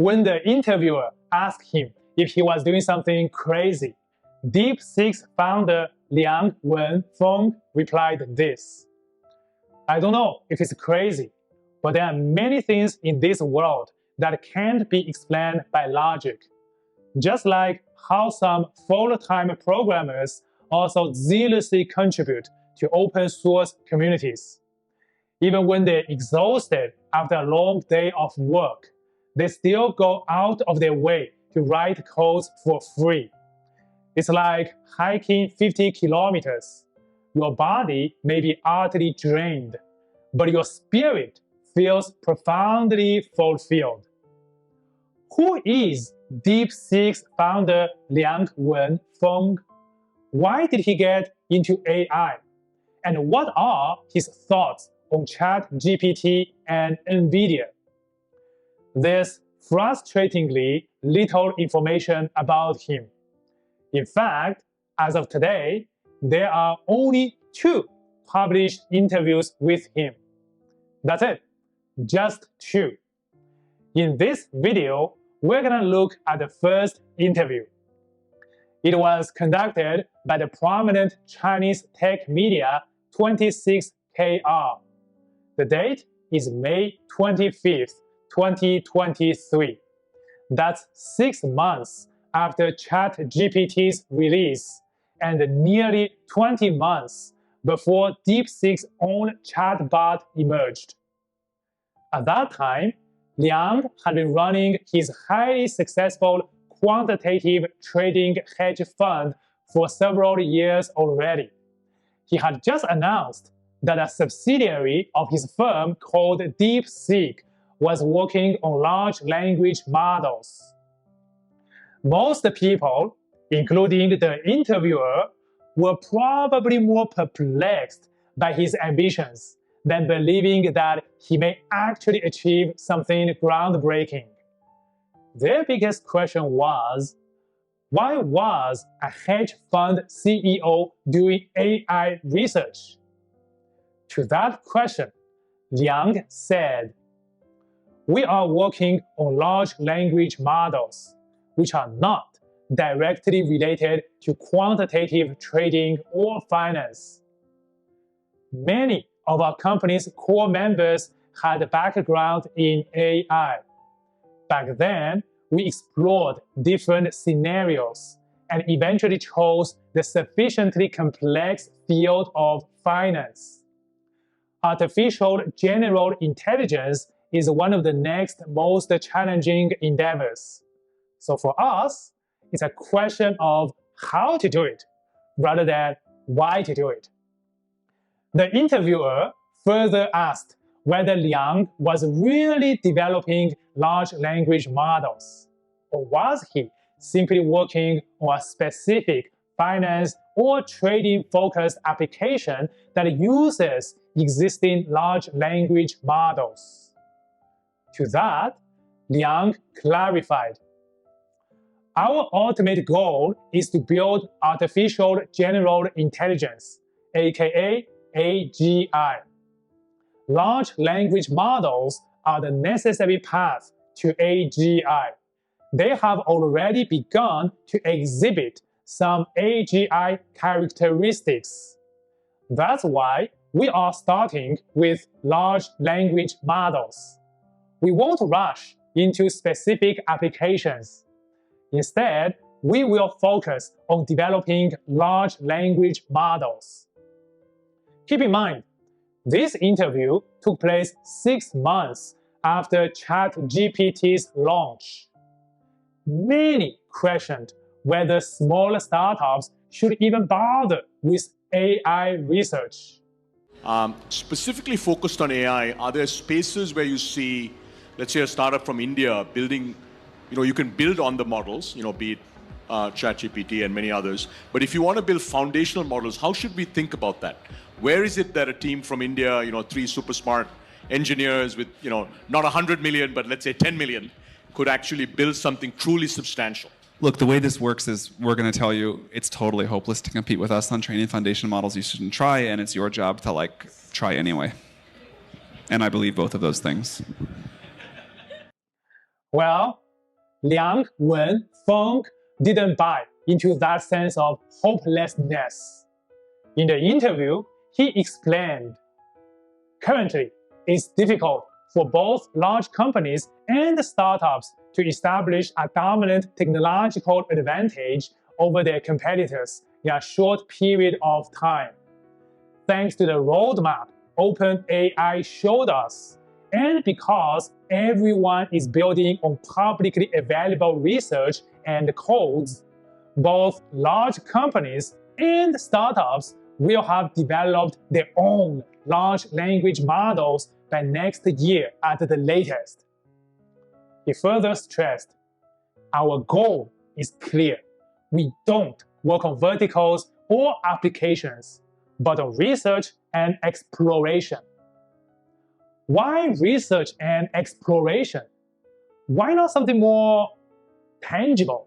When the interviewer asked him if he was doing something crazy, DeepSeek's founder liangwenfeng replied this: "I don't know if it's crazy, but there are many things in this world that can't be explained by logic. Just like how some full-time programmers also zealously contribute to open source communities. Even when they're exhausted after a long day of work, they still go out of their way to write codes for free. It's like hiking 50 kilometers. Your body may be utterly drained, but your spirit feels profoundly fulfilled." Who is DeepSeek's founder liangwenfeng? Why did he get into AI? And what are his thoughts on chatgpt and nvidia? There's frustratingly little information about him. In fact, as of today, there are only 2 published interviews with him. That's it, just 2. In this video, we're going to look at the first interview. It was conducted by the prominent Chinese tech media 26KR. The date is May 25th, 2023. That's 6 months after ChatGPT's release and nearly 20 months before DeepSeek's own chatbot emerged. At that time, Liang had been running his highly successful quantitative trading hedge fund for several years already. He had just announced that a subsidiary of his firm called DeepSeek was working on large language models. Most people, including the interviewer, were probably more perplexed by his ambitions than believing that he may actually achieve something groundbreaking. Their biggest question was, why was a hedge fund CEO doing AI research? To that question, Liang said, "We are working on large language models, which are not directly related to quantitative trading or finance." Many of our company's core members had a background in AI. Back then, we explored different scenarios and eventually chose the sufficiently complex field of finance. Artificial general intelligence is one of the next most challenging endeavors. So for us, it's a question of how to do it rather than why to do it. The interviewer further asked whether Liang was really developing large language models, or was he simply working on a specific finance or trading-focused application that uses existing large language models. To that, Liang clarified, "Our ultimate goal is to build artificial general intelligence, aka AGI. Large language models are the necessary path to AGI. They have already begun to exhibit some AGI characteristics. That's why we are starting with large language models. We won't rush into specific applications. Instead, we will focus on developing large language models." Keep in mind, this interview took place 6 months after ChatGPT's launch. Many questioned whether smaller startups should even bother with AI research. Specifically focused on AI, are there spaces where you see, let's say, a startup from India building, you can build on the models, be it ChatGPT and many others, but if you want to build foundational models, how should we think about that? Where is it that a team from India, 3 super smart engineers with, not 100 million, but let's say 10 million, could actually build something truly substantial? Look, the way this works is we're going to tell you it's totally hopeless to compete with us on training foundation models. You shouldn't try, and it's your job to try anyway. And I believe both of those things. Well, Liangwenfeng didn't buy into that sense of hopelessness. In the interview, he explained, currently, it's difficult for both large companies and startups to establish a dominant technological advantage over their competitors in a short period of time. Thanks to the roadmap OpenAI showed us, and because everyone is building on publicly available research and codes, both large companies and startups will have developed their own large language models by next year at the latest. He further stressed, our goal is clear. We don't work on verticals or applications, but on research and exploration. Why research and exploration? Why not something more tangible?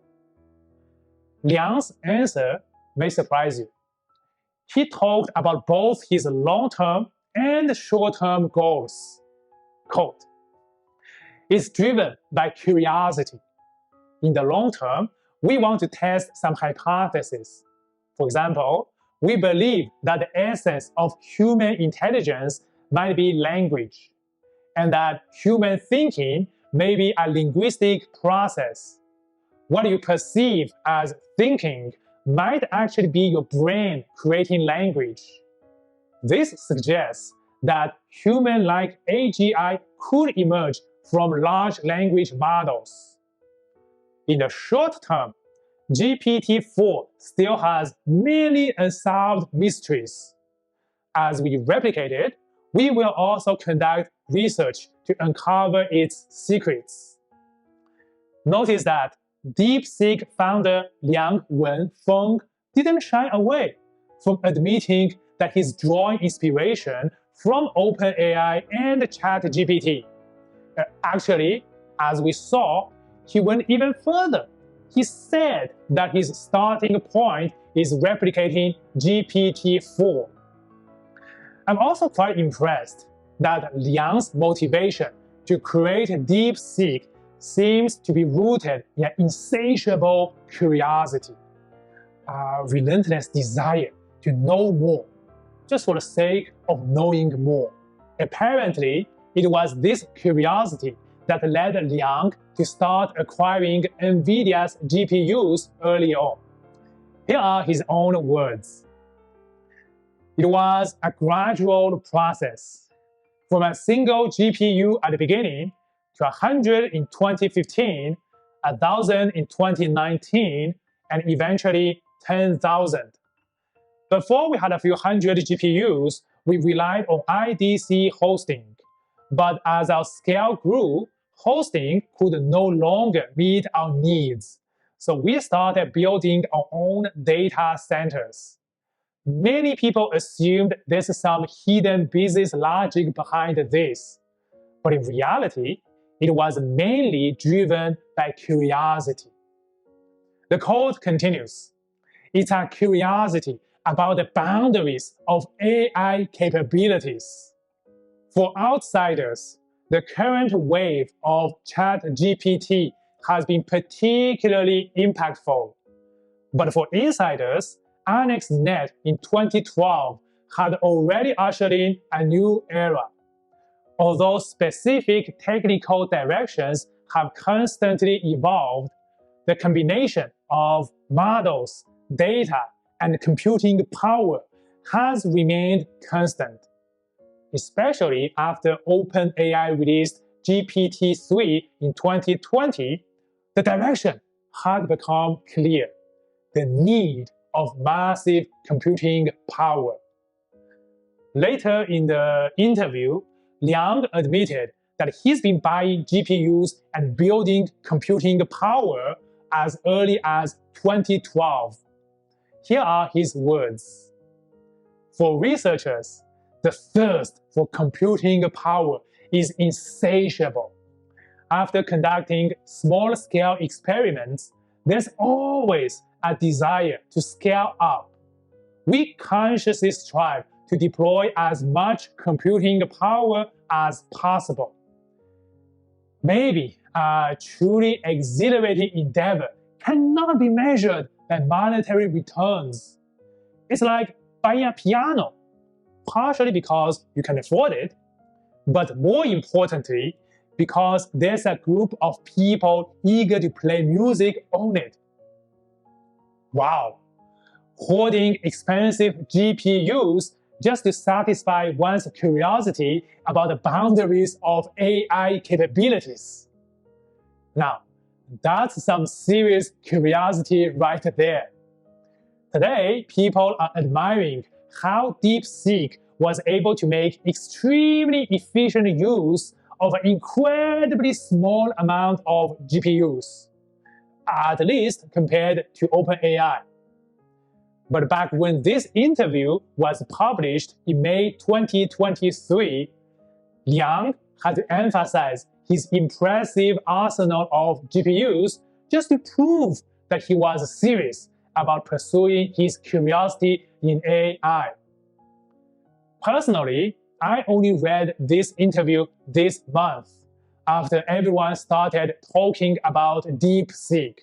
Liang's answer may surprise you. He talked about both his long-term and short-term goals. Quote, it's driven by curiosity. In the long term, we want to test some hypotheses. For example, we believe that the essence of human intelligence might be language, and that human thinking may be a linguistic process. What you perceive as thinking might actually be your brain creating language. This suggests that human-like AGI could emerge from large language models. In the short term, GPT-4 still has many unsolved mysteries. As we replicate it, we will also conduct research to uncover its secrets. Notice that DeepSeek founder Liangwenfeng didn't shy away from admitting that he's drawing inspiration from OpenAI and chatgpt. Actually, as we saw, he went even further. He said that his starting point is replicating GPT-4. I'm also quite impressed that Liang's motivation to create DeepSeek seems to be rooted in an insatiable curiosity, a relentless desire to know more, just for the sake of knowing more. Apparently, it was this curiosity that led Liang to start acquiring nvidia's GPUs early on. Here are his own words. It was a gradual process, from a single GPU at the beginning to 100 in 2015, 1,000 in 2019, and eventually 10,000. Before we had a few hundred GPUs, we relied on IDC hosting. But as our scale grew, hosting could no longer meet our needs. So we started building our own data centers. Many people assumed there's some hidden business logic behind this. But in reality, it was mainly driven by curiosity. The code continues. It's a curiosity about the boundaries of AI capabilities. For outsiders, the current wave of ChatGPT has been particularly impactful. But for insiders, AnnexNet in 2012 had already ushered in a new era. Although specific technical directions have constantly evolved, the combination of models, data, and computing power has remained constant. Especially after OpenAI released GPT-3 in 2020, the direction had become clear: the need of massive computing power. Later in the interview, Liang admitted that he's been buying GPUs and building computing power as early as 2012. Here are his words. For researchers, the thirst for computing power is insatiable. After conducting small-scale experiments, there's always a desire to scale up. We consciously strive to deploy as much computing power as possible. Maybe A truly exhilarating endeavor cannot be measured by monetary returns. It's like buying a piano, partially because you can afford it, but more importantly, because there's a group of people eager to play music on it. Wow! Hoarding expensive GPUs just to satisfy one's curiosity about the boundaries of AI capabilities. Now, that's some serious curiosity right there. Today, people are admiring how DeepSeek was able to make extremely efficient use of an incredibly small amount of GPUs, at least compared to OpenAI. But back when this interview was published in May 2023, Liang had to emphasize his impressive arsenal of GPUs just to prove that he was serious about pursuing his curiosity in AI. Personally, I only read this interview this month after everyone started talking about DeepSeek.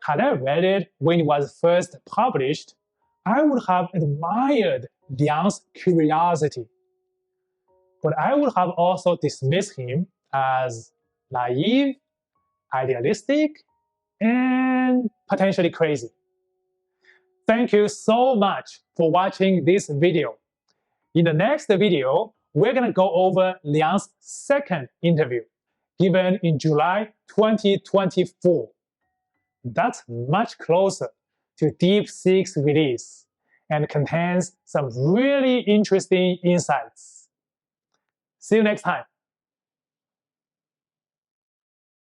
Had I read it when it was first published, I would have admired Liang's curiosity. But I would have also dismissed him as naive, idealistic, and potentially crazy. Thank you so much for watching this video. In the next video, we're going to go over Liang's second interview, given in July 2024. That's much closer to DeepSeek's release and contains some really interesting insights. See you next time.